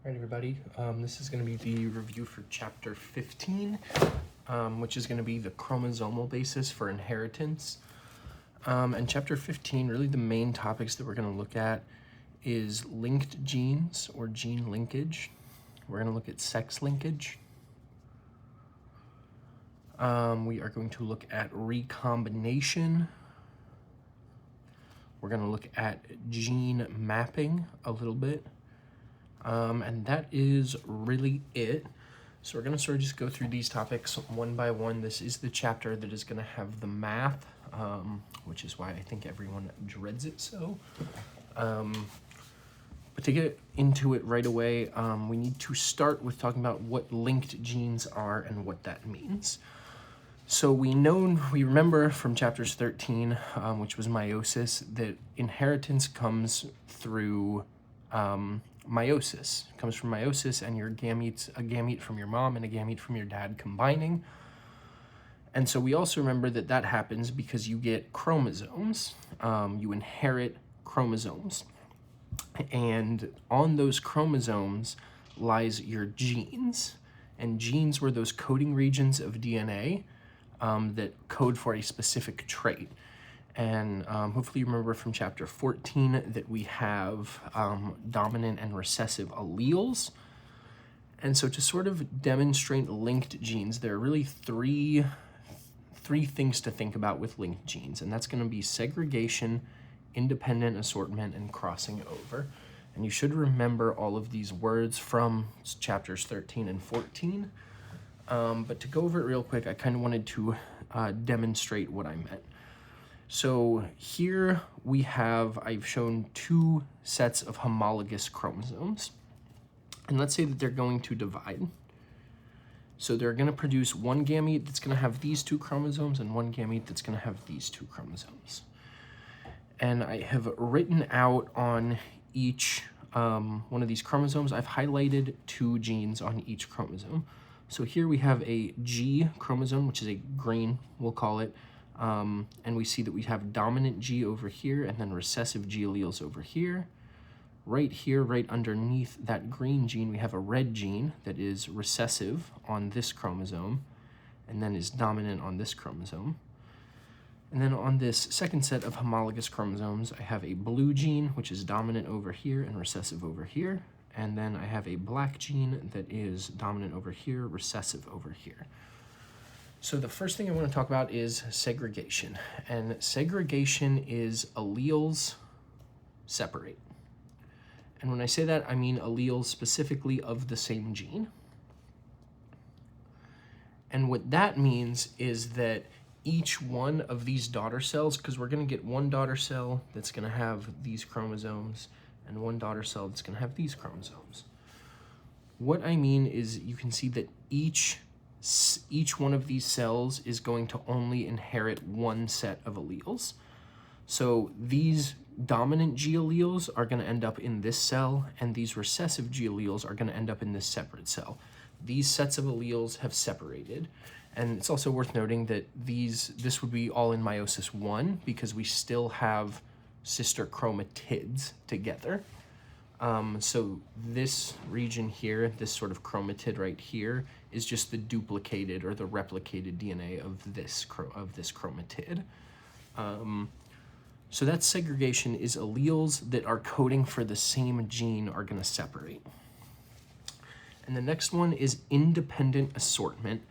All right, everybody. This is going to be the review for chapter 15, which is going to be the chromosomal basis for inheritance. And chapter 15, really the main topics that we're going to look at is linked genes or gene linkage. We're going to look at sex linkage. We are going to look at recombination. We're going to look at gene mapping a little bit. And that is really it. So we're going to sort of just go through these topics one by one. This is the chapter that is going to have the math, which is why I think everyone dreads it so. But to get into it right away, we need to start with talking about what linked genes are and what that means. So we remember from chapters 13, which was meiosis, that inheritance comes through meiosis. It comes from meiosis and your gametes, a gamete from your mom and a gamete from your dad combining. And so we also remember that that happens because you get chromosomes. You inherit chromosomes. And on those chromosomes lies your genes. And genes were those coding regions of DNA that code for a specific trait. And hopefully you remember from chapter 14 that we have dominant and recessive alleles. And so to sort of demonstrate linked genes, there are really three things to think about with linked genes, and that's going to be segregation, independent assortment, and crossing over. And you should remember all of these words from chapters 13 and 14. But to go over it real quick, I kind of wanted to demonstrate what I meant. So here I've shown two sets of homologous chromosomes. And let's say that they're going to divide. So they're going to produce one gamete that's going to have these two chromosomes and one gamete that's going to have these two chromosomes. And I have written out on each one of these chromosomes, I've highlighted two genes on each chromosome. So here we have a G chromosome, which is a green, we'll call it. And we see that we have dominant G over here and then recessive G alleles over here. Right here, right underneath that green gene, we have a red gene that is recessive on this chromosome and then is dominant on this chromosome. And then on this second set of homologous chromosomes, I have a blue gene, which is dominant over here and recessive over here. And then I have a black gene that is dominant over here, recessive over here. So the first thing I want to talk about is segregation. And segregation is alleles separate. And when I say that, I mean alleles specifically of the same gene. And what that means is that each one of these daughter cells, because we're going to get one daughter cell that's going to have these chromosomes and one daughter cell that's going to have these chromosomes. What I mean is you can see that each one of these cells is going to only inherit one set of alleles. So these dominant G alleles are going to end up in this cell, and these recessive G alleles are going to end up in this separate cell. These sets of alleles have separated. And it's also worth noting that this would be all in meiosis 1 because we still have sister chromatids together. So this region here, this sort of chromatid right here, is just the duplicated or the replicated DNA of this chromatid. So that segregation is alleles that are coding for the same gene are going to separate. And the next one is independent assortment.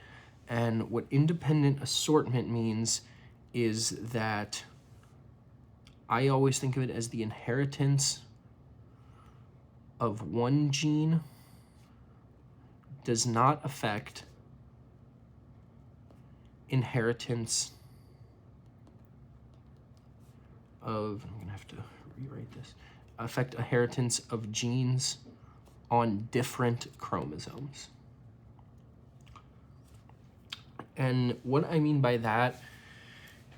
And what independent assortment means is that I always think of it as the inheritance of one gene does not affect inheritance of, I'm going to have to rewrite this, affect inheritance of genes on different chromosomes. And what I mean by that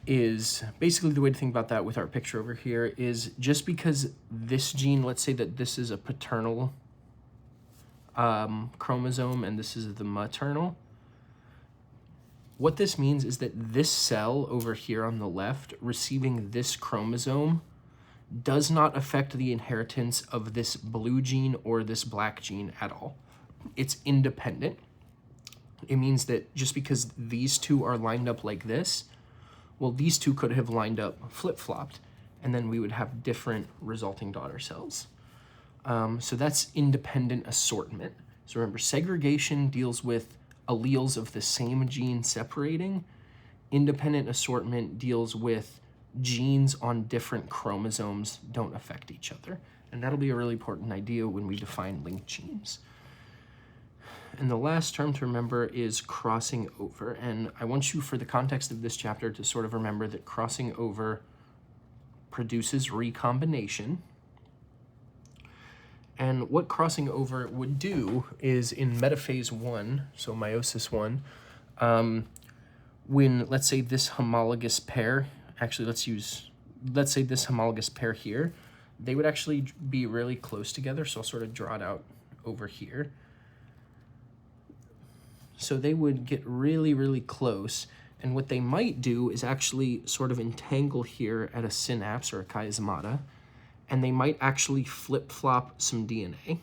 is basically the way to think about that with our picture over here is just because this gene, let's say that this is a paternal chromosome and this is the maternal, what this means is that this cell over here on the left receiving this chromosome does not affect the inheritance of this blue gene or this black gene at all. It's independent. It means that just because these two are lined up like this, well, these two could have lined up flip-flopped, and then we would have different resulting daughter cells. So that's independent assortment. So remember, segregation deals with alleles of the same gene separating. Independent assortment deals with genes on different chromosomes don't affect each other. And that'll be a really important idea when we define linked genes. And the last term to remember is crossing over. And I want you, for the context of this chapter, to sort of remember that crossing over produces recombination. And what crossing over would do is in metaphase 1, so meiosis 1, when, let's say, this homologous pair, actually let's say this homologous pair here, they would actually be really close together. So I'll sort of draw it out over here. So they would get really, really close. And what they might do is actually sort of entangle here at a synapse or a chiasmata, and they might actually flip-flop some DNA.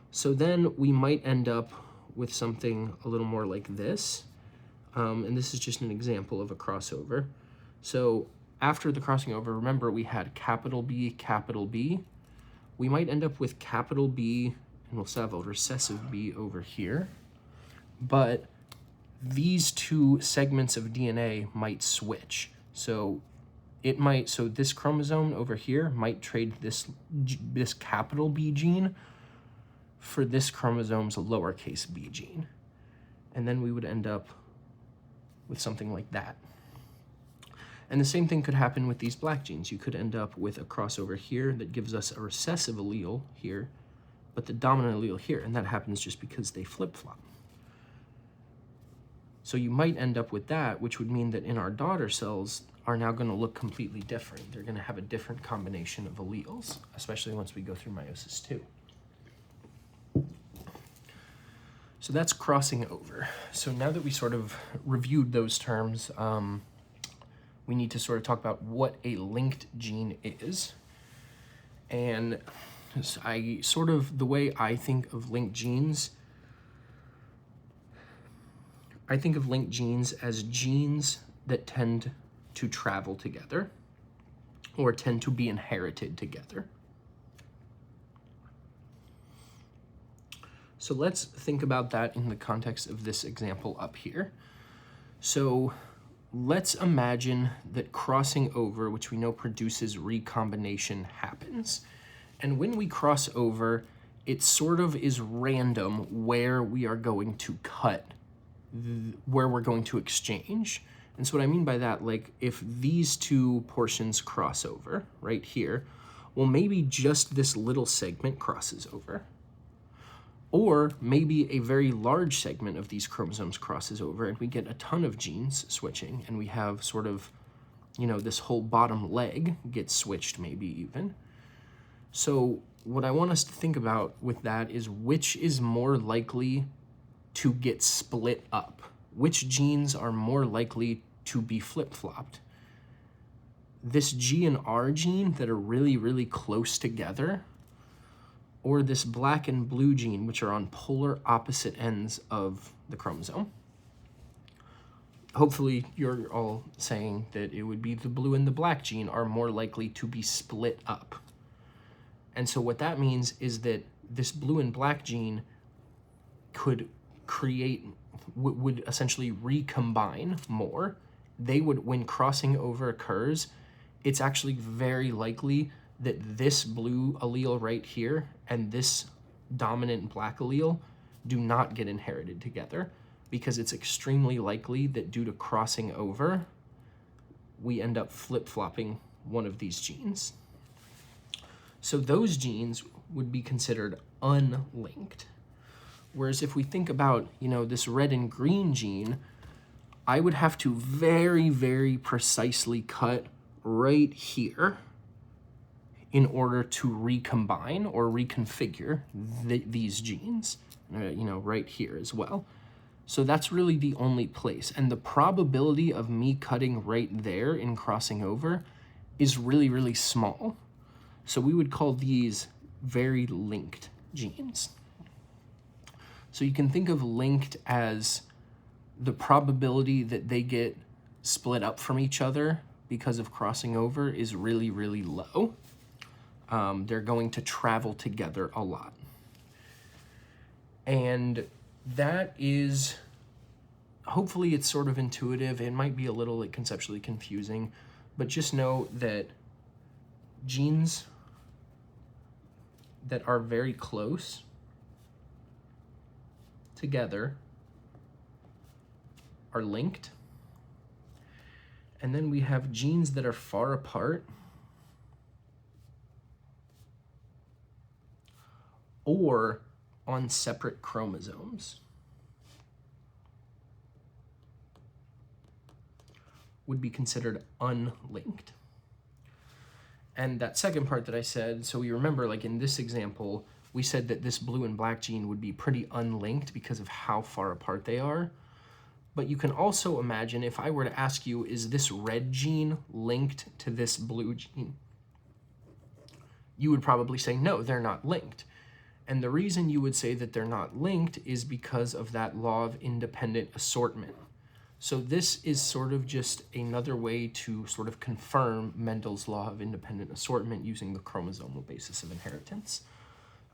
So then we might end up with something a little more like this. And this is just an example of a crossover. So after the crossing over, remember we had capital B, capital B. We might end up with capital B, and we'll have a recessive B over here. But these two segments of DNA might switch. So this chromosome over here might trade this capital B gene for this chromosome's lowercase b gene. And then we would end up with something like that. And the same thing could happen with these black genes. You could end up with a crossover here that gives us a recessive allele here, but the dominant allele here, and that happens just because they flip-flop. So you might end up with that, which would mean that in our daughter cells are now going to look completely different. They're going to have a different combination of alleles, especially once we go through meiosis 2. So that's crossing over. So now that we sort of reviewed those terms, we need to sort of talk about what a linked gene is. And the way I think of linked genes, I think of linked genes as genes that tend to travel together or tend to be inherited together. So let's think about that in the context of this example up here. So let's imagine that crossing over, which we know produces recombination, happens. And when we cross over, it sort of is random where we are going to cut, where we're going to exchange. And so what I mean by that, like if these two portions cross over right here, well, maybe just this little segment crosses over. Or maybe a very large segment of these chromosomes crosses over and we get a ton of genes switching and we have sort of, this whole bottom leg gets switched maybe even. So what I want us to think about with that is which is more likely to get split up. Which genes are more likely to be flip-flopped? This G and R gene that are really, really close together, or this black and blue gene, which are on polar opposite ends of the chromosome? Hopefully you're all saying that it would be the blue and the black gene are more likely to be split up. And so what that means is that this blue and black gene could would essentially recombine more. They would, when crossing over occurs, it's actually very likely that this blue allele right here and this dominant black allele do not get inherited together, because it's extremely likely that due to crossing over, we end up flip-flopping one of these genes. So those genes would be considered unlinked. Whereas if we think about, this red and green gene, I would have to very, very precisely cut right here in order to recombine or reconfigure these genes, right here as well. So that's really the only place. And the probability of me cutting right there in crossing over is really, really small. So we would call these very linked genes. So you can think of linked as the probability that they get split up from each other because of crossing over is really, really low. They're going to travel together a lot. And that is, hopefully it's sort of intuitive. It might be a little like conceptually confusing, but just know that genes that are very close together are linked. And then we have genes that are far apart or on separate chromosomes would be considered unlinked. And that second part that I said, so you remember, like in this example, we said that this blue and black gene would be pretty unlinked because of how far apart they are. But you can also imagine if I were to ask you, is this red gene linked to this blue gene? You would probably say, no, they're not linked. And the reason you would say that they're not linked is because of that law of independent assortment. So this is sort of just another way to sort of confirm Mendel's law of independent assortment using the chromosomal basis of inheritance.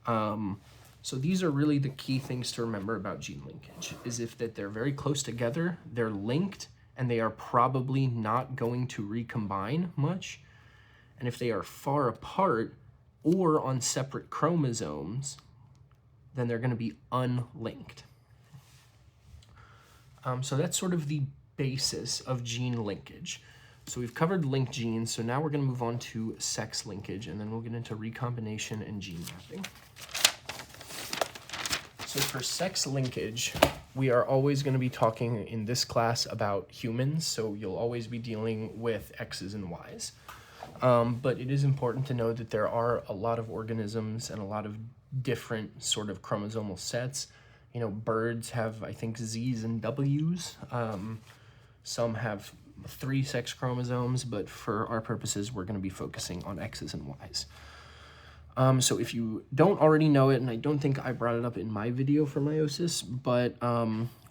So these are really the key things to remember about gene linkage, is if that they're very close together, they're linked, and they are probably not going to recombine much. And if they are far apart or on separate chromosomes, then they're going to be unlinked. So that's sort of the basis of gene linkage. So we've covered linked genes, so now we're going to move on to sex linkage, and then we'll get into recombination and gene mapping. So for sex linkage, we are always going to be talking in this class about humans, so you'll always be dealing with X's and Y's. But it is important to know that there are a lot of organisms and a lot of different sort of chromosomal sets. You know, birds have, I think, Z's and W's. Some have 3 sex chromosomes, but for our purposes, we're going to be focusing on X's and Y's. So if you don't already know it, and I don't think I brought it up in my video for meiosis, but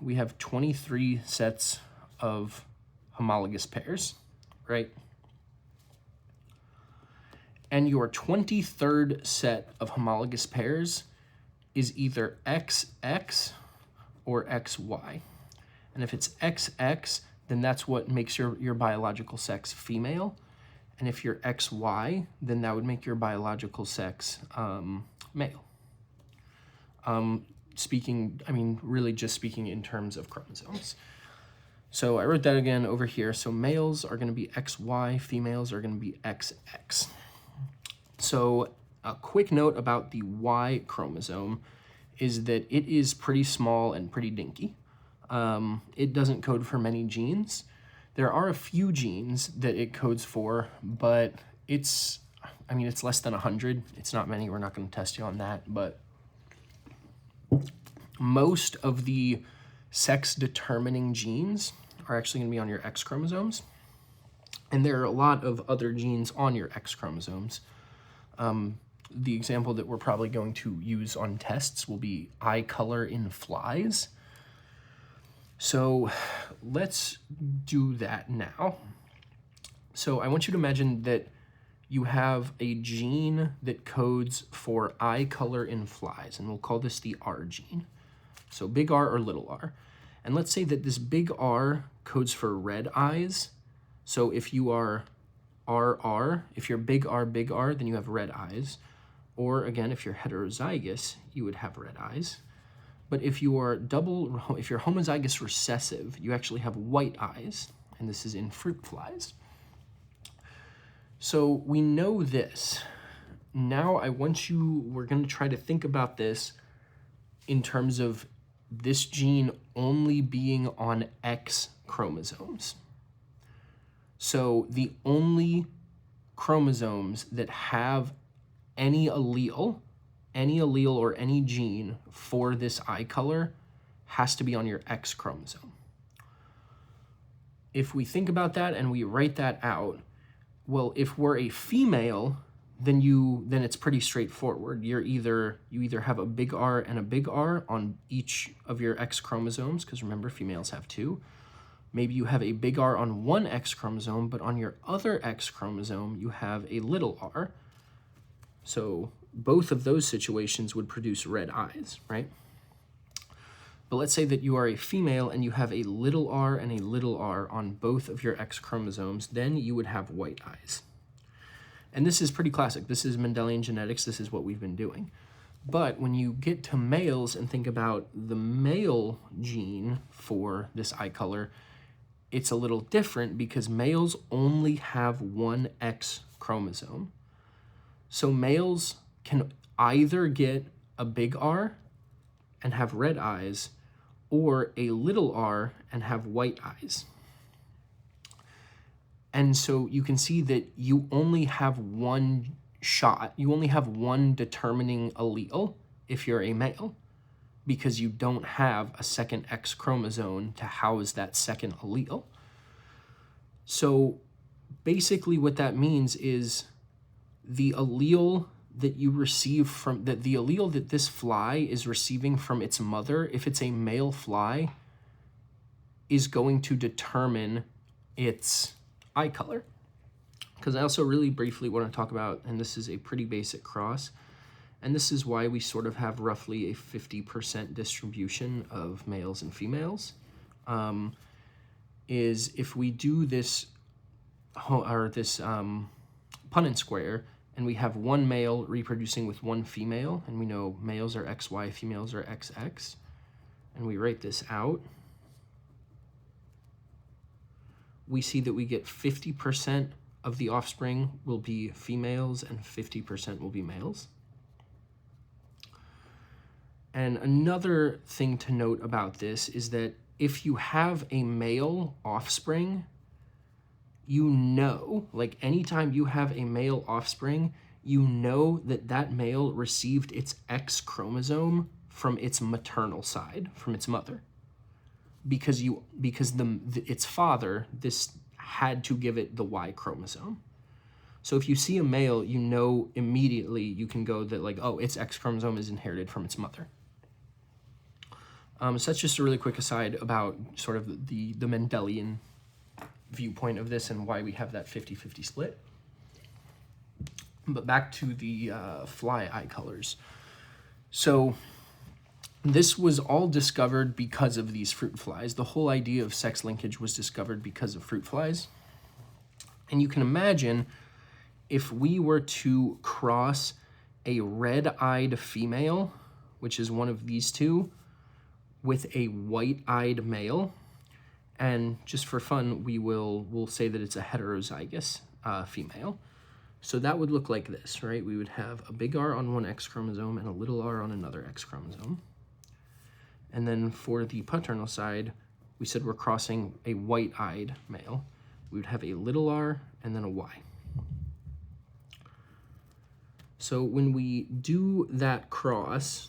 we have 23 sets of homologous pairs, right? And your 23rd set of homologous pairs is either XX or XY. And if it's XX, then that's what makes your biological sex female. And if you're XY, then that would make your biological sex male. Really just speaking in terms of chromosomes. So I wrote that again over here. So males are going to be XY, females are going to be XX. So a quick note about the Y chromosome is that it is pretty small and pretty dinky. It doesn't code for many genes. There are a few genes that it codes for, but it's less than 100. It's not many. We're not going to test you on that, but most of the sex-determining genes are actually going to be on your X chromosomes, and there are a lot of other genes on your X chromosomes. The example that we're probably going to use on tests will be eye color in flies. So let's do that now. So I want you to imagine that you have a gene that codes for eye color in flies, and we'll call this the R gene. So big R or little r. And let's say that this big R codes for red eyes. So if you are RR, if you're big R, then you have red eyes. Or again, if you're heterozygous, you would have red eyes. But if you are if you're homozygous recessive, you actually have white eyes, and this is in fruit flies. So we know this. Now we're going to try to think about this in terms of this gene only being on X chromosomes. So the only chromosomes that have any allele or any gene for this eye color has to be on your X chromosome. If we think about that and we write that out, well, if we're a female, then it's pretty straightforward. You either have a big R and a big R on each of your X chromosomes, because remember, females have 2. Maybe you have a big R on one X chromosome, but on your other X chromosome, you have a little r. So both of those situations would produce red eyes, right? But let's say that you are a female and you have a little r and a little r on both of your X chromosomes, then you would have white eyes. And this is pretty classic. This is Mendelian genetics. This is what we've been doing. But when you get to males and think about the male gene for this eye color, it's a little different because males only have one X chromosome. So males can either get a big R and have red eyes, or a little r and have white eyes. And so you can see that you only have one shot, you only have one determining allele if you're a male, because you don't have a second X chromosome to house that second allele. So basically what that means is the allele that you receive from, the allele that this fly is receiving from its mother, if it's a male fly, is going to determine its eye color. Because I also really briefly want to talk about, and this is a pretty basic cross, and this is why we sort of have roughly a 50% distribution of males and females, is if we do this, Punnett square, and we have one male reproducing with one female, and we know males are XY, females are XX, and we write this out, we see that we get 50% of the offspring will be females and 50% will be males. And another thing to note about this is that if you have a male offspring, you know, like anytime you have a male offspring, you know that that male received its X chromosome from its maternal side, from its mother. Because its father, this had to give it the Y chromosome. So if you see a male, you know immediately, you can go that like, oh, its X chromosome is inherited from its mother. So that's just a really quick aside about sort of the Mendelian viewpoint of this and why we have that 50-50 split. But back to the fly eye colors. So this was all discovered because of these fruit flies. The whole idea of sex linkage was discovered because of fruit flies. And you can imagine if we were to cross a red-eyed female, which is one of these two, with a white-eyed male, and just for fun, we'll say that it's a heterozygous female. So that would look like this, right? We would have a big R on one X chromosome and a little r on another X chromosome. And then for the paternal side, we said we're crossing a white-eyed male. We would have a little r and then a Y. So when we do that cross,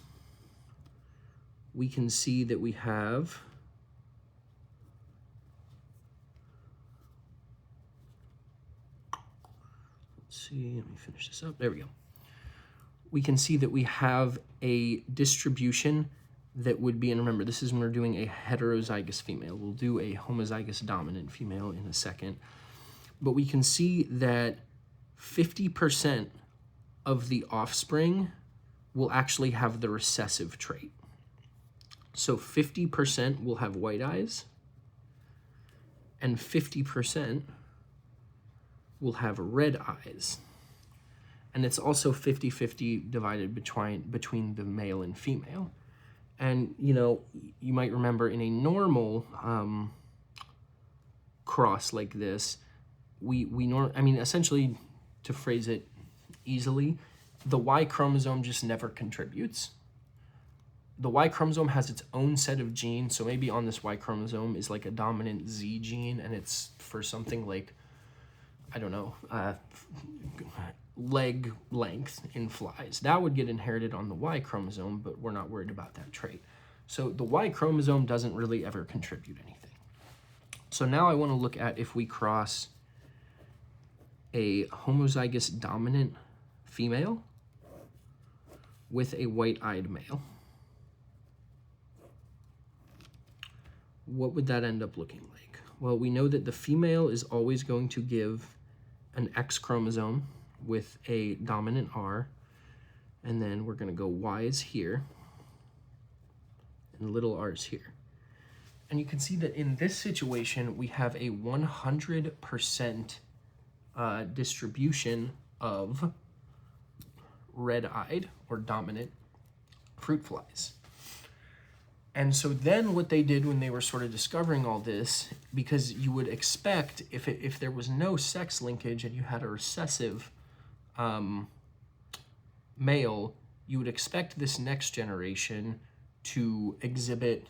we can see that we have let me finish this up. There we go. We can see that we have a distribution that would be, and remember, this is when we're doing a heterozygous female. We'll do a homozygous dominant female in a second. But we can see that 50% of the offspring will actually have the recessive trait. So 50% will have white eyes, and 50% will have red eyes. And it's also 50-50 divided between the male and female. And, you know, you might remember in a normal cross like this, essentially, to phrase it easily, the Y chromosome just never contributes. The Y chromosome has its own set of genes, so maybe on this Y chromosome is like a dominant Z gene, and it's for something like, I don't know, leg length in flies. That would get inherited on the Y chromosome, but we're not worried about that trait. So the Y chromosome doesn't really ever contribute anything. So now I want to look at if we cross a homozygous dominant female with a white-eyed male. What would that end up looking like? Well, we know that the female is always going to give an X chromosome with a dominant R, and then we're going to go Y's here and little r's here. And you can see that in this situation, we have a 100% distribution of red-eyed or dominant fruit flies. And so then what they did when they were sort of discovering all this, because you would expect if there was no sex linkage and you had a recessive male, you would expect this next generation to exhibit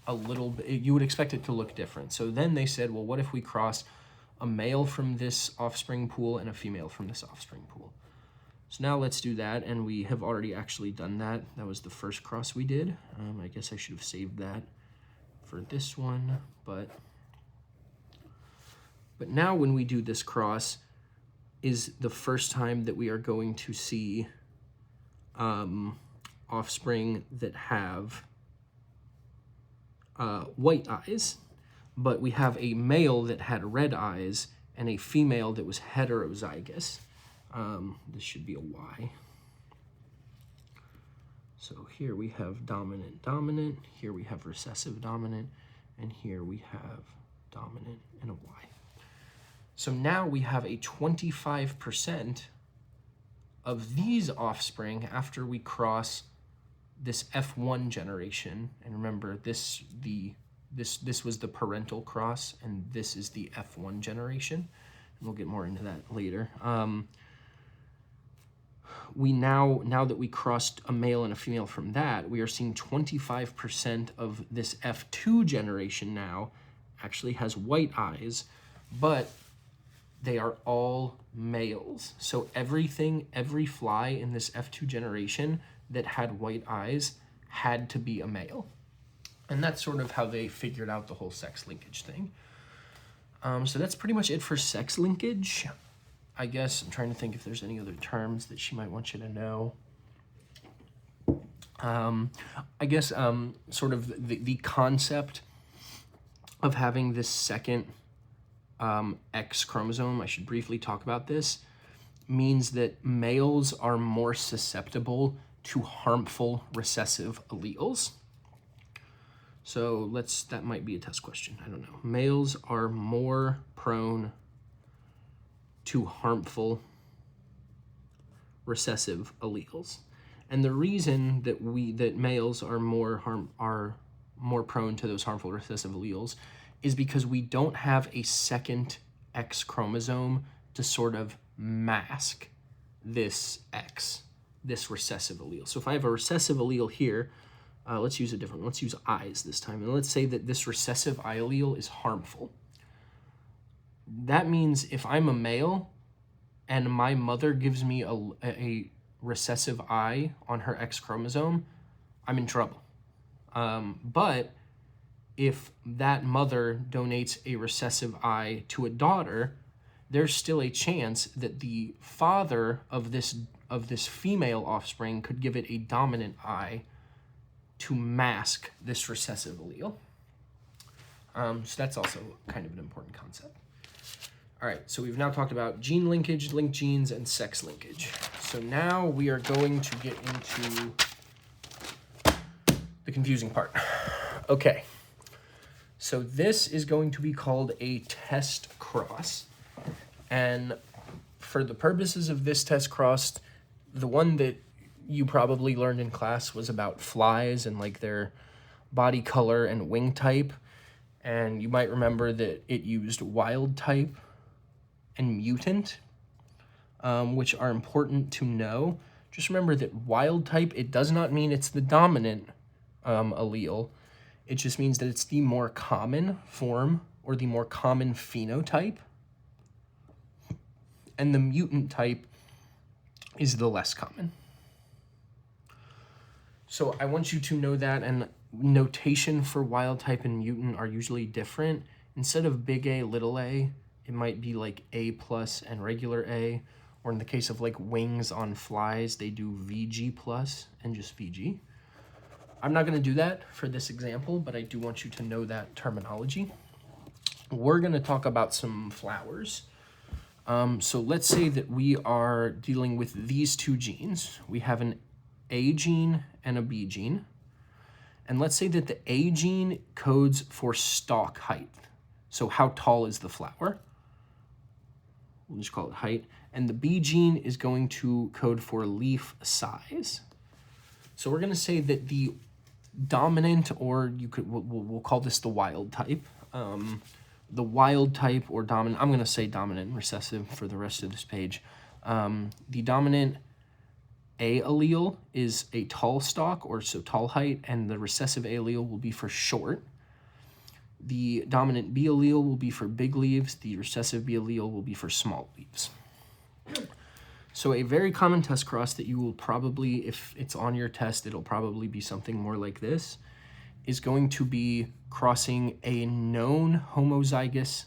a little bit, you would expect it to look different. So then they said, well, what if we cross a male from this offspring pool and a female from this offspring pool? So now let's do that, and we have already actually done that. That was the first cross we did. I guess I should have saved that for this one, but now when we do this cross is the first time that we are going to see offspring that have white eyes, but we have a male that had red eyes and a female that was heterozygous. This should be a Y. So here we have dominant, dominant, here we have recessive dominant, and here we have dominant and a Y. So now we have a 25% of these offspring after we cross this F1 generation. And remember, this was the parental cross, and this is the F1 generation. And we'll get more into that later. We now that we crossed a male and a female from that, we are seeing 25% of this F2 generation now actually has white eyes, but they are all males. So every fly in this F2 generation that had white eyes had to be a male. And that's sort of how they figured out the whole sex linkage thing. So that's pretty much it for sex linkage. I guess I'm trying to think if there's any other terms that she might want you to know. I guess sort of the concept of having this second X chromosome, I should briefly talk about this, means that males are more susceptible to harmful recessive alleles. So that might be a test question, I don't know. Males are more prone to harmful recessive alleles. And the reason that males are more prone to those harmful recessive alleles is because we don't have a second X chromosome to sort of mask this X, this recessive allele. So if I have a recessive allele here, let's use a different one. Let's use eyes this time. And let's say that this recessive eye allele is harmful. That means if I'm a male and my mother gives me a recessive eye on her X chromosome, I'm in trouble. But if that mother donates a recessive eye to a daughter, there's still a chance that the father of this female offspring could give it a dominant eye to mask this recessive allele. So that's also kind of an important concept. All right, so we've now talked about gene linkage, linked genes, and sex linkage. So now we are going to get into the confusing part. Okay, so this is going to be called a test cross. And for the purposes of this test cross, the one that you probably learned in class was about flies and like their body color and wing type. And you might remember that it used wild type and mutant, which are important to know. Just remember that wild type, it does not mean it's the dominant allele. It just means that it's the more common form or the more common phenotype. And the mutant type is the less common. So I want you to know that, and notation for wild type and mutant are usually different. Instead of big A, little a, it might be like A plus and regular A, or in the case of like wings on flies, they do VG plus and just VG. I'm not going to do that for this example, but I do want you to know that terminology. We're going to talk about some flowers. So let's say that we are dealing with these two genes. We have an A gene and a B gene. And let's say that the A gene codes for stalk height. So how tall is the flower? We'll just call it height. And the B gene is going to code for leaf size. So we're going to say that the dominant, or we'll call this the wild type. The wild type or dominant, I'm going to say dominant and recessive for the rest of this page. The dominant A allele is a tall stalk, or so tall height, and the recessive A allele will be for short. The dominant B allele will be for big leaves. The recessive B allele will be for small leaves. So a very common test cross that you will probably, if it's on your test, it'll probably be something more like this, is going to be crossing a known homozygous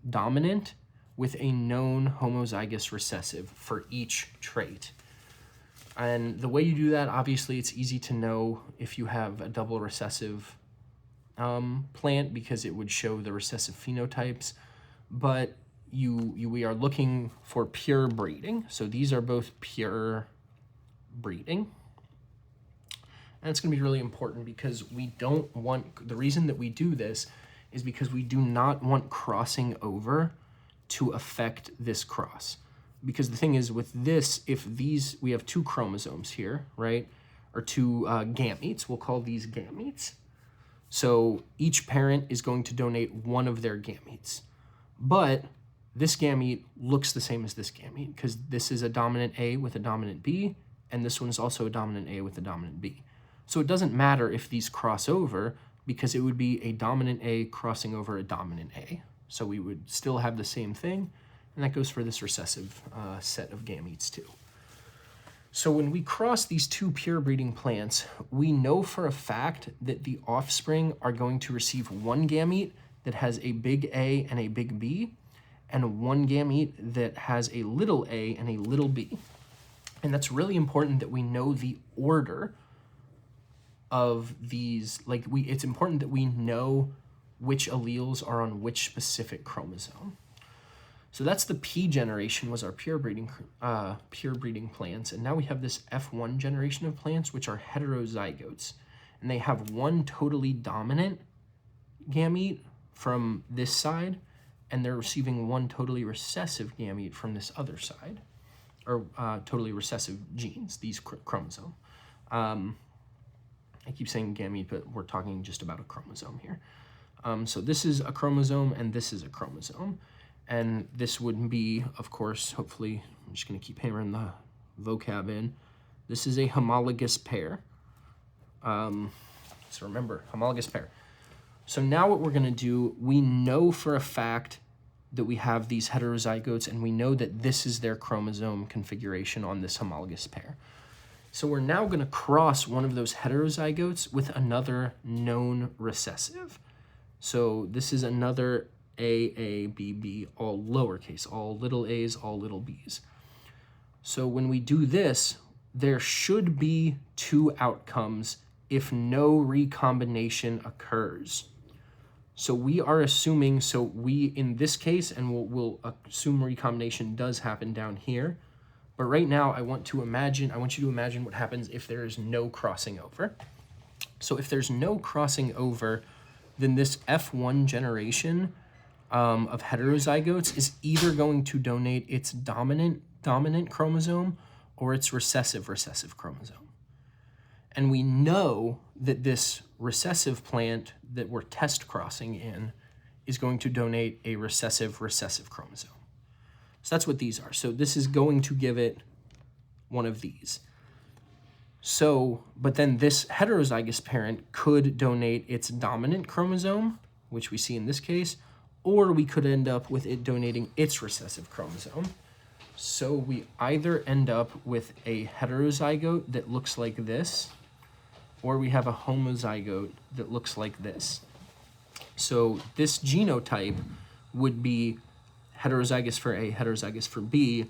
dominant with a known homozygous recessive for each trait. And the way you do that, obviously, it's easy to know if you have a double recessive plant, because it would show the recessive phenotypes, but we are looking for pure breeding. So these are both pure breeding. And it's going to be really important because we don't want, the reason that we do this is because we do not want crossing over to affect this cross. Because the thing is with this, if these, we have two chromosomes here, right? Or two gametes, we'll call these gametes. So each parent is going to donate one of their gametes. But this gamete looks the same as this gamete because this is a dominant A with a dominant B, and this one is also a dominant A with a dominant B. So it doesn't matter if these cross over because it would be a dominant A crossing over a dominant A. So we would still have the same thing, and that goes for this recessive set of gametes too. So when we cross these two pure breeding plants, we know for a fact that the offspring are going to receive one gamete that has a big A and a big B, and one gamete that has a little a and a little b. And that's really important that we know the order of these, like it's important that we know which alleles are on which specific chromosome. So that's the P generation, was our pure breeding plants. And now we have this F1 generation of plants, which are heterozygotes. And they have one totally dominant gamete from this side, and they're receiving one totally recessive gamete from this other side, or totally recessive genes, these chromosomes. I keep saying gamete, but we're talking just about a chromosome here. So this is a chromosome, and this is a chromosome. And this would be, of course, hopefully, I'm just going to keep hammering the vocab in. This is a homologous pair. So remember, homologous pair. So now what we're going to do, we know for a fact that we have these heterozygotes, and we know that this is their chromosome configuration on this homologous pair. So we're now going to cross one of those heterozygotes with another known recessive. So this is another A, B, B, all lowercase, all little a's, all little b's. So when we do this, there should be two outcomes if no recombination occurs. So we are assuming, so we, in this case, and we'll assume recombination does happen down here, but right now I want you to imagine what happens if there is no crossing over. So if there's no crossing over, then this F1 generation of heterozygotes is either going to donate its dominant chromosome or its recessive chromosome. And we know that this recessive plant that we're test crossing in is going to donate a recessive chromosome. So that's what these are. So this is going to give it one of these. So, but then this heterozygous parent could donate its dominant chromosome, which we see in this case, or we could end up with it donating its recessive chromosome. So we either end up with a heterozygote that looks like this, or we have a homozygote that looks like this. So this genotype would be heterozygous for A, heterozygous for B,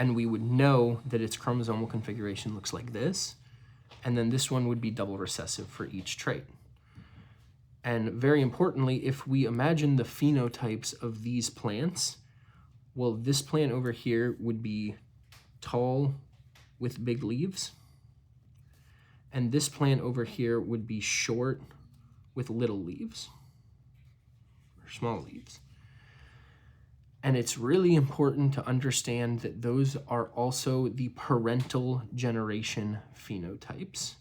And we would know that its chromosomal configuration looks like this. And then this one would be double recessive for each trait. And very importantly, if we imagine the phenotypes of these plants, well, this plant over here would be tall with big leaves. And this plant over here would be short with little leaves, or small leaves. And it's really important to understand that those are also the parental generation phenotypes.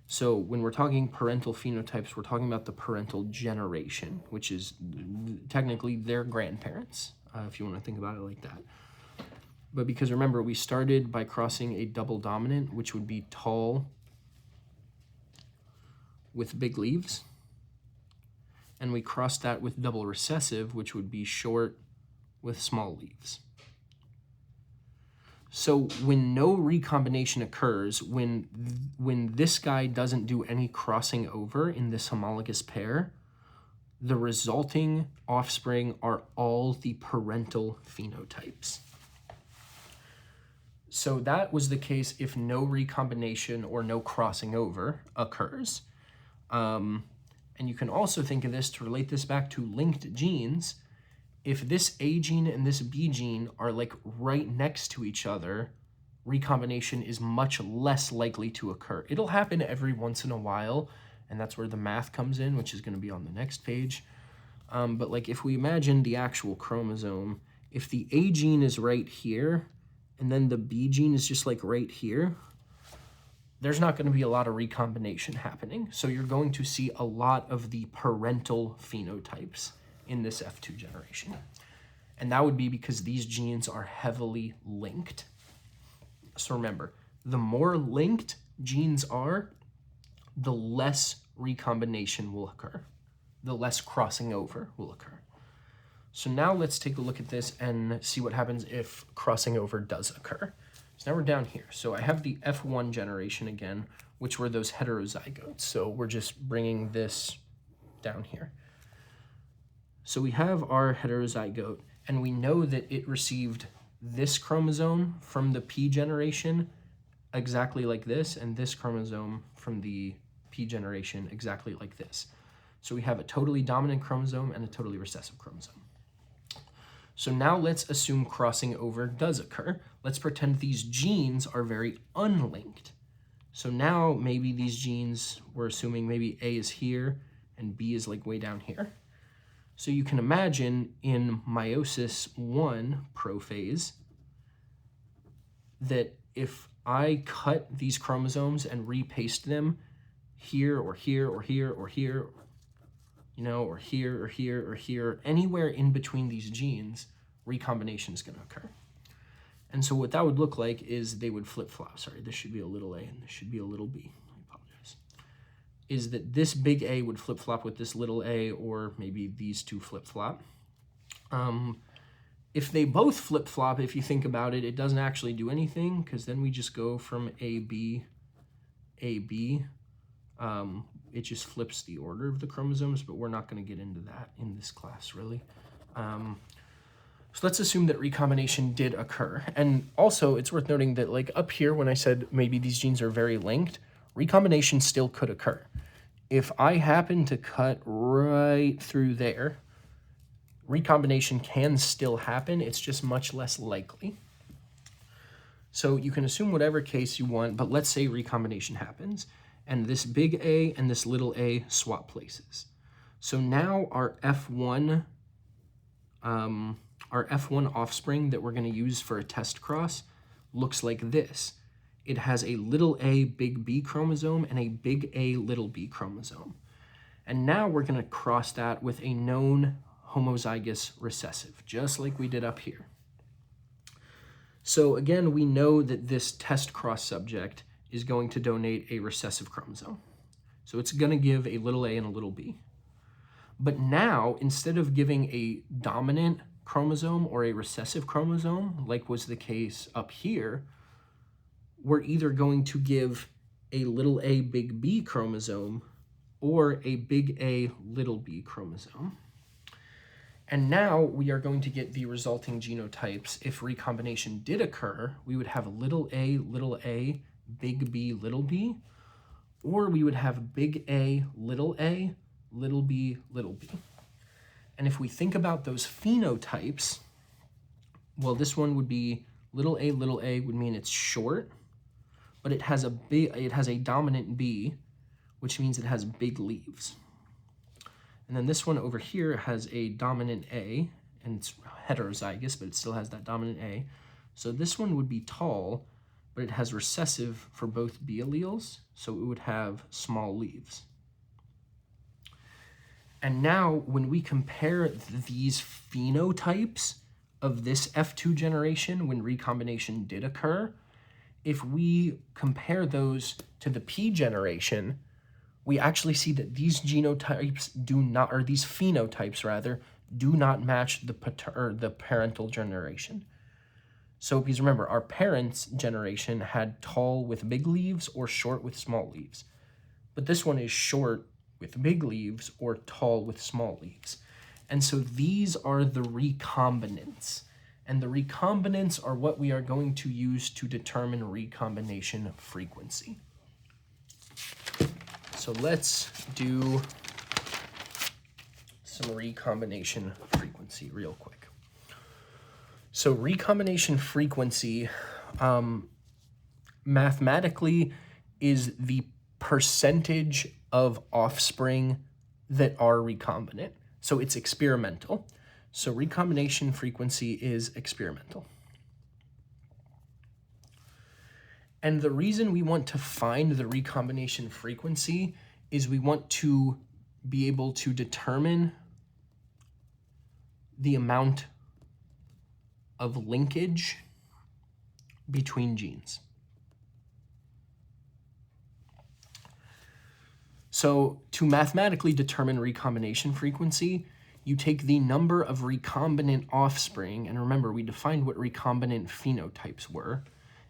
So when we're talking parental phenotypes, we're talking about the parental generation, which is technically their grandparents, if you want to think about it like that. But because remember, we started by crossing a double dominant, which would be tall with big leaves. And we crossed that with double recessive, which would be short with small leaves. So when no recombination occurs, when this guy doesn't do any crossing over in this homologous pair, the resulting offspring are all the parental phenotypes. So that was the case if no recombination or no crossing over occurs. And you can also think of this to relate this back to linked genes. If this A gene and this B gene are like right next to each other, recombination is much less likely to occur. It'll happen every once in a while, and that's where the math comes in, which is going to be on the next page. But like if we imagine the actual chromosome, if the A gene is right here, and then the B gene is just like right here, there's not going to be a lot of recombination happening. So you're going to see a lot of the parental phenotypes in this F2 generation. And that would be because these genes are heavily linked. So remember, the more linked genes are, the less recombination will occur, the less crossing over will occur. So now let's take a look at this and see what happens if crossing over does occur. So now we're down here. So I have the F1 generation again, which were those heterozygotes. So we're just bringing this down here. So we have our heterozygote, and we know that it received this chromosome from the P generation exactly like this, and this chromosome from the P generation exactly like this. So we have a totally dominant chromosome and a totally recessive chromosome. So now let's assume crossing over does occur. Let's pretend these genes are very unlinked. So now maybe these genes, we're assuming maybe A is here and B is like way down here. So you can imagine in meiosis 1 prophase that if I cut these chromosomes and repaste them here or here or here or here, you know, or here or here or here, anywhere in between these genes, recombination is going to occur. And so what that would look like is they would flip-flop. Sorry, this should be a little a and this should be a little b. I apologize. Is that this big A would flip-flop with this little a, or maybe these two flip-flop. If they both flip-flop, if you think about it, it doesn't actually do anything, because then we just go from AB, AB. It just flips the order of the chromosomes, but we're not going to get into that in this class, really. So let's assume that recombination did occur. And also, it's worth noting that like up here, when I said maybe these genes are very linked, recombination still could occur. If I happen to cut right through there, recombination can still happen. It's just much less likely. So you can assume whatever case you want, but let's say recombination happens, and this big A and this little a swap places. So now our F1 offspring that we're going to use for a test cross looks like this. It has a little a big B chromosome and a big A little b chromosome. And now we're going to cross that with a known homozygous recessive, just like we did up here. So again, we know that this test cross subject is going to donate a recessive chromosome. So it's going to give a little a and a little b. But now, instead of giving a dominant chromosome or a recessive chromosome, like was the case up here, we're either going to give a little a big B chromosome or a big A little b chromosome. And now we are going to get the resulting genotypes. If recombination did occur, we would have little a, big B, little b, or we would have big A, little b, little b. And if we think about those phenotypes, well, this one would be little a would mean it's short, but it has a dominant B, which means it has big leaves. And then this one over here has a dominant A, and it's heterozygous, but it still has that dominant A. So this one would be tall, but it has recessive for both B alleles, so it would have small leaves. And now when we compare these phenotypes of this F2 generation when recombination did occur, if we compare those to the P generation, we actually see that these genotypes do not, or these phenotypes rather, do not match the parental generation. So because remember, our parents' generation had tall with big leaves or short with small leaves. But this one is short with big leaves or tall with small leaves. And so these are the recombinants. And the recombinants are what we are going to use to determine recombination frequency. So let's do some recombination frequency real quick. So recombination frequency mathematically is the percentage of offspring that are recombinant. So it's experimental. So recombination frequency is experimental. And the reason we want to find the recombination frequency is we want to be able to determine the amount of linkage between genes. So to mathematically determine recombination frequency, you take the number of recombinant offspring, and remember, we defined what recombinant phenotypes were,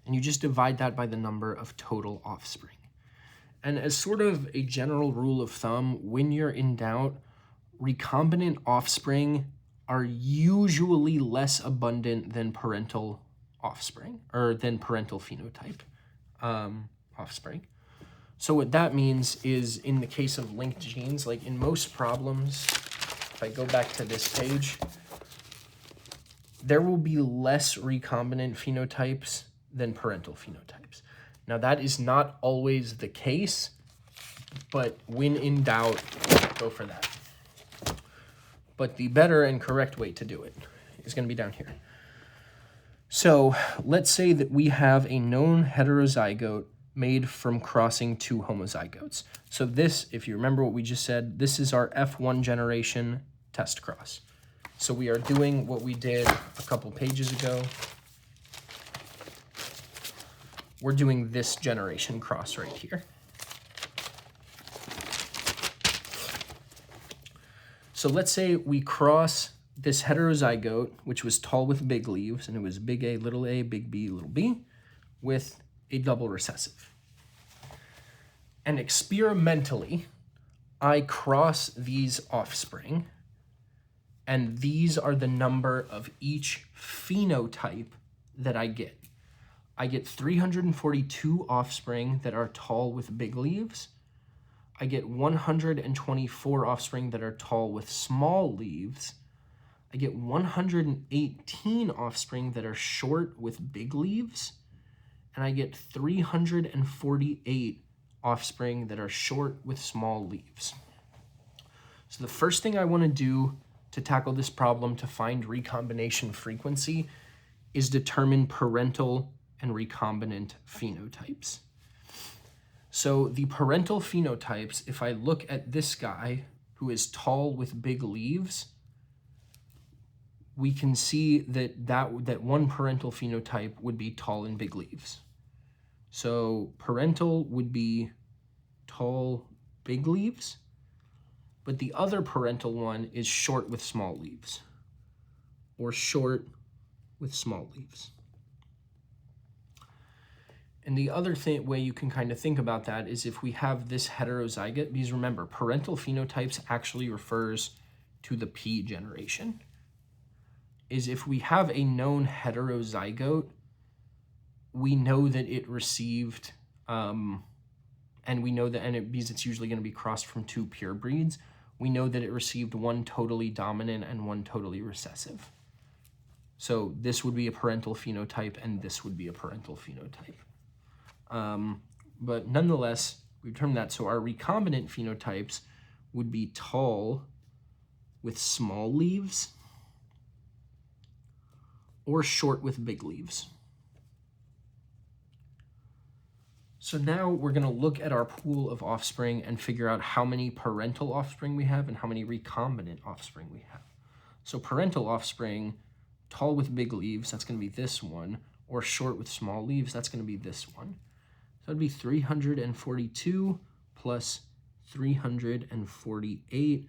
and you just divide that by the number of total offspring. And as sort of a general rule of thumb, when you're in doubt, recombinant offspring are usually less abundant than parental offspring, or than parental phenotype offspring. So what that means is, in the case of linked genes, like in most problems, if I go back to this page, there will be less recombinant phenotypes than parental phenotypes. Now that is not always the case, but when in doubt, go for that. But the better and correct way to do it is going to be down here. So let's say that we have a known heterozygote made from crossing two homozygotes. So this, if you remember what we just said, this is our F1 generation test cross. So we are doing what we did a couple pages ago. We're doing this generation cross right here. So let's say we cross this heterozygote, which was tall with big leaves, and it was big A, big B, little b, with a double recessive. And experimentally, I cross these offspring, and these are the number of each phenotype that I get. I get 342 offspring that are tall with big leaves. I get 124 offspring that are tall with small leaves. I get 118 offspring that are short with big leaves. And I get 348 offspring that are short with small leaves. So the first thing I want to do to tackle this problem to find recombination frequency is determine parental and recombinant phenotypes. So the parental phenotypes, if I look at this guy who is tall with big leaves, we can see that one parental phenotype would be tall and big leaves. So parental would be tall, big leaves, but the other parental one is short with small leaves, or short with small leaves. And the other way you can kind of think about that is if we have this heterozygote, because remember, parental phenotypes actually refers to the P generation. is if we have a known heterozygote, we know that it received, and we know that, because it's usually going to be crossed from two pure breeds, we know that it received one totally dominant and one totally recessive. So this would be a parental phenotype, and this would be a parental phenotype. But nonetheless, we determined that. So our recombinant phenotypes would be tall with small leaves or short with big leaves. So now we're going to look at our pool of offspring and figure out how many parental offspring we have and how many recombinant offspring we have. So parental offspring, tall with big leaves, that's going to be this one, or short with small leaves, that's going to be this one. So that'd be 342 plus 348,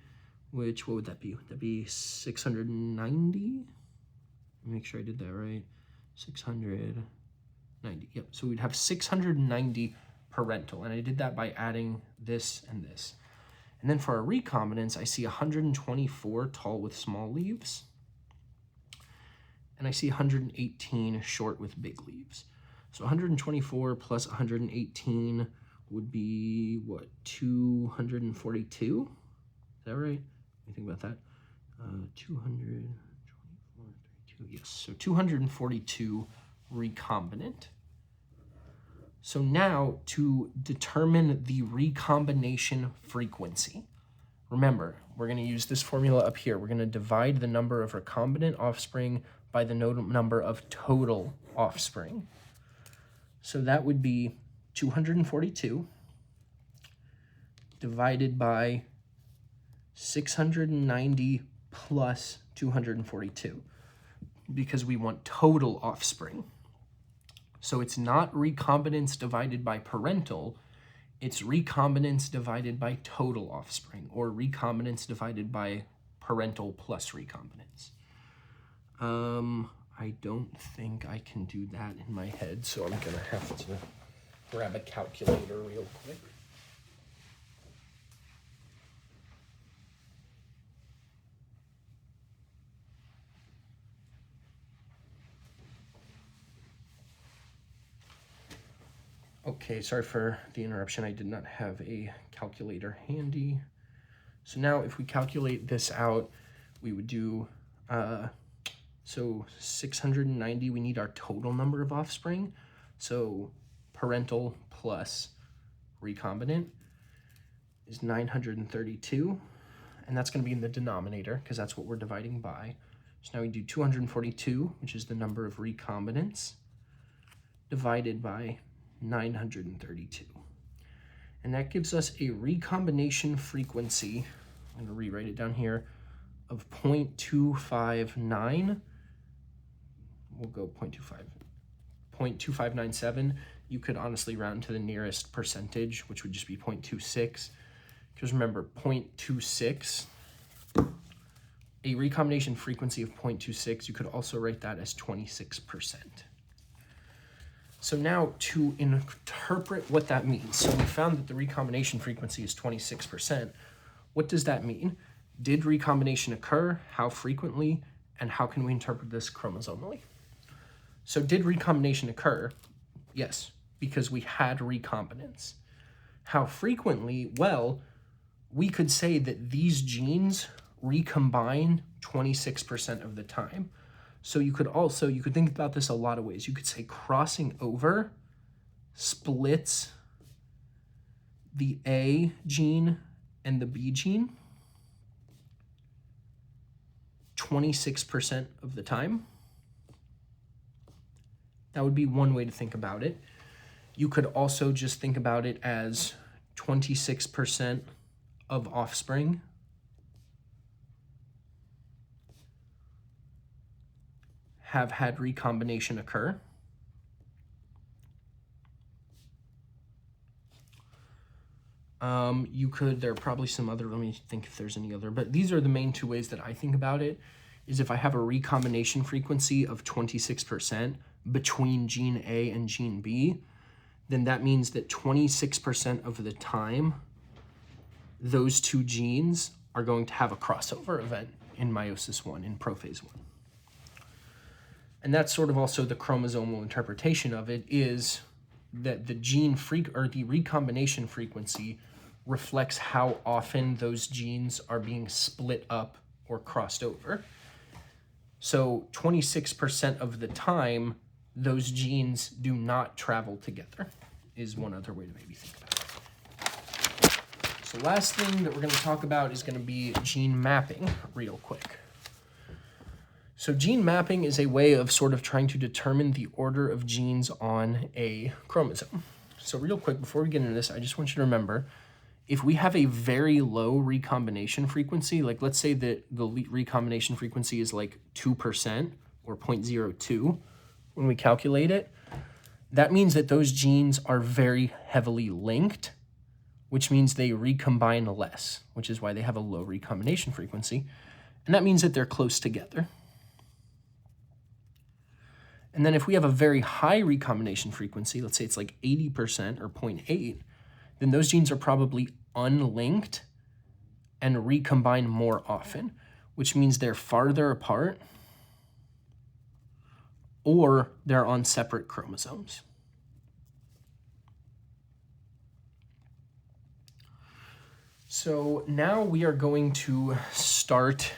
which, what would that be? Would that be 690? Make sure I did that right. 690, yep. So we'd have 690 parental, and I did that by adding this and this. And then for our recombinants, I see 124 tall with small leaves, and I see 118 short with big leaves. So 124 plus 118 would be, what, 242? Is that right? Let me think about that. 224, 32, yes. So 242 recombinant. So now to determine the recombination frequency, remember, we're going to use this formula up here. We're going to divide the number of recombinant offspring by the number of total offspring. So that would be 242 divided by 690 plus 242, because we want total offspring. So it's not recombinants divided by parental, it's recombinants divided by total offspring, or recombinants divided by parental plus recombinants. I don't think I can do that in my head, so I'm gonna have to grab a calculator real quick. Okay, sorry for the interruption. I did not have a calculator handy. So now if we calculate this out, we would do, so 690, we need our total number of offspring. So parental plus recombinant is 932, and that's going to be in the denominator because that's what we're dividing by. So now we do 242, which is the number of recombinants, divided by 932. And that gives us a recombination frequency, I'm going to rewrite it down here, of 0.259. We'll go 0.2597. You could honestly round to the nearest percentage, which would just be 0.26. Because remember, 0.26, a recombination frequency of 0.26, you could also write that as 26%. So now to interpret what that means, so we found that the recombination frequency is 26%. What does that mean? Did recombination occur? How frequently? And how can we interpret this chromosomally? So did recombination occur? Yes, because we had recombinants. How frequently? Well, we could say that these genes recombine 26% of the time. So you could think about this a lot of ways. You could say crossing over splits the A gene and the B gene 26% of the time. That would be one way to think about it. You could also just think about it as 26% of offspring have had recombination occur. There are probably some other, let me think if there's any other, but these are the main two ways that I think about it, is if I have a recombination frequency of 26% between gene A and gene B, then that means that 26% of the time, those two genes are going to have a crossover event in meiosis 1, in prophase 1. And that's sort of also the chromosomal interpretation of it, is that the the recombination frequency reflects how often those genes are being split up or crossed over. So 26% of the time, those genes do not travel together, is one other way to maybe think about it. So last thing that we're going to talk about is going to be gene mapping real quick. So gene mapping is a way of sort of trying to determine the order of genes on a chromosome. So real quick, before we get into this, I just want you to remember, if we have a very low recombination frequency, like let's say that the recombination frequency is like 2% or 0.02 when we calculate it, that means that those genes are very heavily linked, which means they recombine less, which is why they have a low recombination frequency. And that means that they're close together. And then if we have a very high recombination frequency, let's say it's like 80% or 0.8, then those genes are probably unlinked and recombine more often, which means they're farther apart or they're on separate chromosomes. So now we are going to start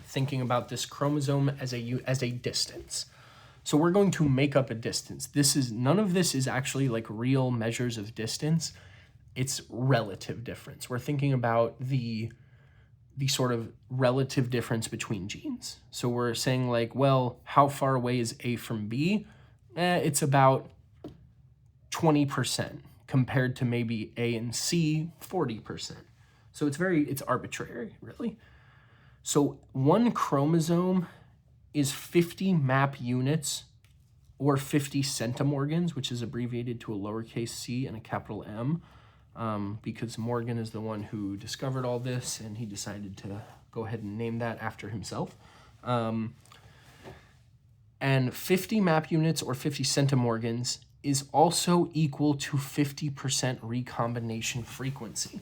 thinking about this chromosome as a distance. So we're going to make up a distance. None of this is actually like real measures of distance. It's relative difference. We're thinking about the sort of relative difference between genes. So we're saying like, well, how far away is A from B? It's about 20% compared to maybe A and C, 40%. So it's arbitrary, really. So one chromosome is 50 map units or 50 centimorgans, which is abbreviated to a lowercase c and a capital M, because Morgan is the one who discovered all this, and he decided to go ahead and name that after himself. And 50 map units or 50 centimorgans is also equal to 50% recombination frequency.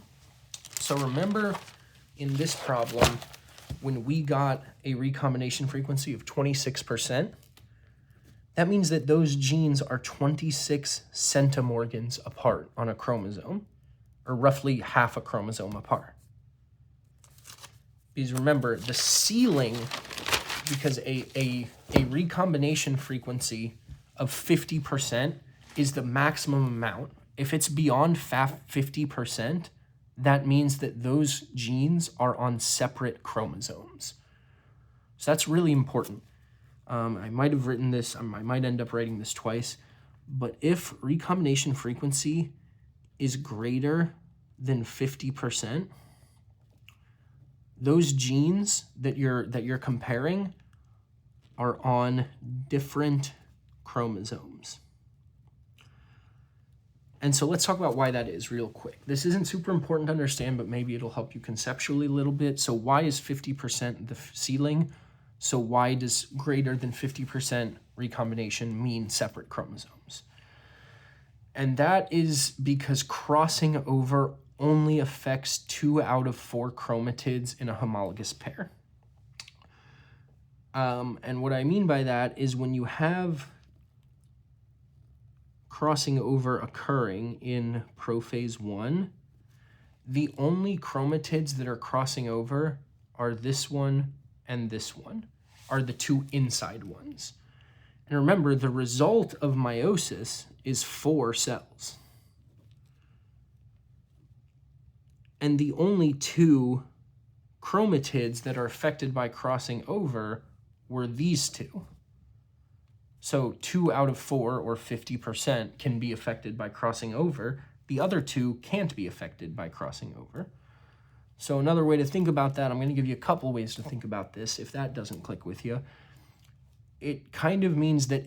So remember in this problem, when we got a recombination frequency of 26%, that means that those genes are 26 centimorgans apart on a chromosome, or roughly half a chromosome apart. Because remember, the ceiling, because a recombination frequency of 50% is the maximum amount. If it's beyond 50%, that means that those genes are on separate chromosomes. So that's really important. I might have written this, I might end up writing this twice, but if recombination frequency is greater than 50%, those genes that you're comparing are on different chromosomes. And so let's talk about why that is real quick. This isn't super important to understand, but maybe it'll help you conceptually a little bit. So why is 50% the ceiling? So why does greater than 50% recombination mean separate chromosomes? And that is because crossing over only affects 2 out of 4 chromatids in a homologous pair. And what I mean by that is when you have crossing over occurring in prophase 1, the only chromatids that are crossing over are this one and this one, are the 2 inside ones. And remember, the result of meiosis is 4 cells. And the only 2 chromatids that are affected by crossing over were these 2. So 2 out of 4, or 50%, can be affected by crossing over. The other 2 can't be affected by crossing over. So another way to think about that, I'm going to give you a couple ways to think about this if that doesn't click with you. It kind of means that if